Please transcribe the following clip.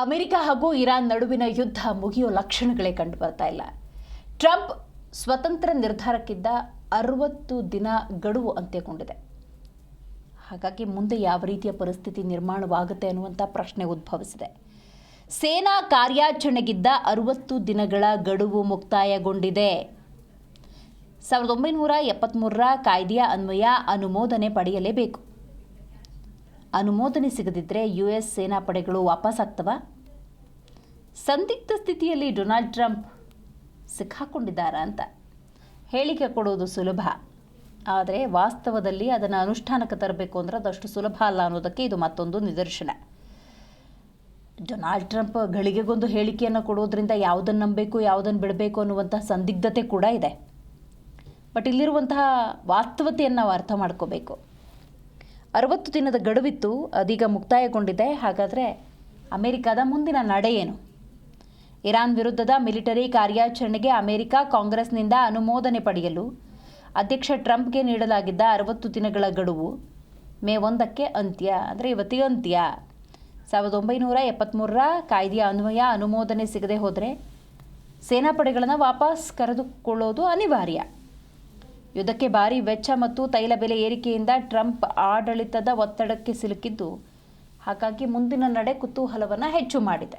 America ಹಾಗೂ Iran ನಡುವಿನ ಯುದ್ಧ ಮುಗಿಯೋ ಲಕ್ಷಣಗಳೇ ಕಂಡು ಬರ್ತಾ ಇಲ್ಲ. ಟ್ರಂಪ್ ಸ್ವತಂತ್ರ ನಿರ್ಧಾರಕ್ಕಿದ್ದ 60 ದಿನ ಗಡುವು ಅಂತ್ಯಗೊಂಡಿದೆ. ಹಾಗಾಗಿ ಮುಂದೆ ಯಾವ ರೀತಿಯ ಪರಿಸ್ಥಿತಿ ನಿರ್ಮಾಣವಾಗುತ್ತೆ ಅನ್ನುವಂಥ ಪ್ರಶ್ನೆ ಉದ್ಭವಿಸಿದೆ. ಸೇನಾ ಕಾರ್ಯಾಚರಣೆಗಿದ್ದ 60 ದಿನಗಳ ಗಡುವು ಮುಕ್ತಾಯಗೊಂಡಿದೆ. 1973ರ ಕಾಯ್ದೆಯ ಅನ್ವಯ ಅನುಮೋದನೆ ಪಡೆಯಲೇಬೇಕು. ಅನುಮೋದನೆ ಸಿಗದಿದ್ದರೆ US ಸೇನಾ ಪಡೆಗಳು ವಾಪಸ್ಸಾಗ್ತವ? ಸಂದಿಗ್ಧ ಸ್ಥಿತಿಯಲ್ಲಿ ಡೊನಾಲ್ಡ್ ಟ್ರಂಪ್ ಸಿಕ್ಕಾಕೊಂಡಿದ್ದಾರಾ ಅಂತ ಹೇಳಿಕೆ ಕೊಡೋದು ಸುಲಭ, ಆದರೆ ವಾಸ್ತವದಲ್ಲಿ ಅದನ್ನು ಅನುಷ್ಠಾನಕ್ಕೆ ತರಬೇಕು ಅಂದರೆ ಅದಷ್ಟು ಸುಲಭ ಅಲ್ಲ ಅನ್ನೋದಕ್ಕೆ ಇದು ಮತ್ತೊಂದು ನಿದರ್ಶನ. ಡೊನಾಲ್ಡ್ ಟ್ರಂಪ್ ಗಳಿಗೆಗೊಂದು ಹೇಳಿಕೆಯನ್ನು ಕೊಡೋದ್ರಿಂದ ಯಾವುದನ್ನು ನಂಬಬೇಕು ಯಾವುದನ್ನು ಬಿಡಬೇಕು ಅನ್ನುವಂತಹ ಸಂದಿಗ್ಧತೆ ಕೂಡ ಇದೆ. ಬಟ್ ಇಲ್ಲಿರುವಂತಹ ವಾಸ್ತವತೆಯನ್ನು ನಾವು ಅರ್ಥ ಮಾಡ್ಕೋಬೇಕು. 60 ದಿನದ ಗಡುವಿತ್ತು, ಅದೀಗ ಮುಕ್ತಾಯಗೊಂಡಿದೆ. ಹಾಗಾದರೆ ಅಮೆರಿಕದ ಮುಂದಿನ ನಡೆ ಏನು? ಇರಾನ್ ವಿರುದ್ಧದ ಮಿಲಿಟರಿ ಕಾರ್ಯಾಚರಣೆಗೆ ಅಮೆರಿಕ ಕಾಂಗ್ರೆಸ್ನಿಂದ ಅನುಮೋದನೆ ಪಡೆಯಲು ಅಧ್ಯಕ್ಷ ಟ್ರಂಪ್ಗೆ ನೀಡಲಾಗಿದ್ದ 60 ದಿನಗಳ ಗಡುವು ಮೇ 1ಕ್ಕೆ ಅಂತ್ಯ, ಅಂದರೆ ಇವತ್ತಿಗೆ ಅಂತ್ಯ. 1973ರ ಕಾಯ್ದೆಯ ಅನ್ವಯ ಅನುಮೋದನೆ ಸಿಗದೆ ಹೋದರೆ ಸೇನಾಪಡೆಗಳನ್ನು ವಾಪಸ್ ಕರೆದುಕೊಳ್ಳೋದು ಅನಿವಾರ್ಯ. ಯುದ್ಧಕ್ಕೆ ಭಾರೀ ವೆಚ್ಚ ಮತ್ತು ತೈಲ ಬೆಲೆ ಏರಿಕೆಯಿಂದ ಟ್ರಂಪ್ ಆಡಳಿತದ ಒತ್ತಡಕ್ಕೆ ಸಿಲುಕಿದ್ದು, ಹಾಗಾಗಿ ಮುಂದಿನ ನಡೆ ಕುತೂಹಲವನ್ನು ಹೆಚ್ಚು ಮಾಡಿದೆ.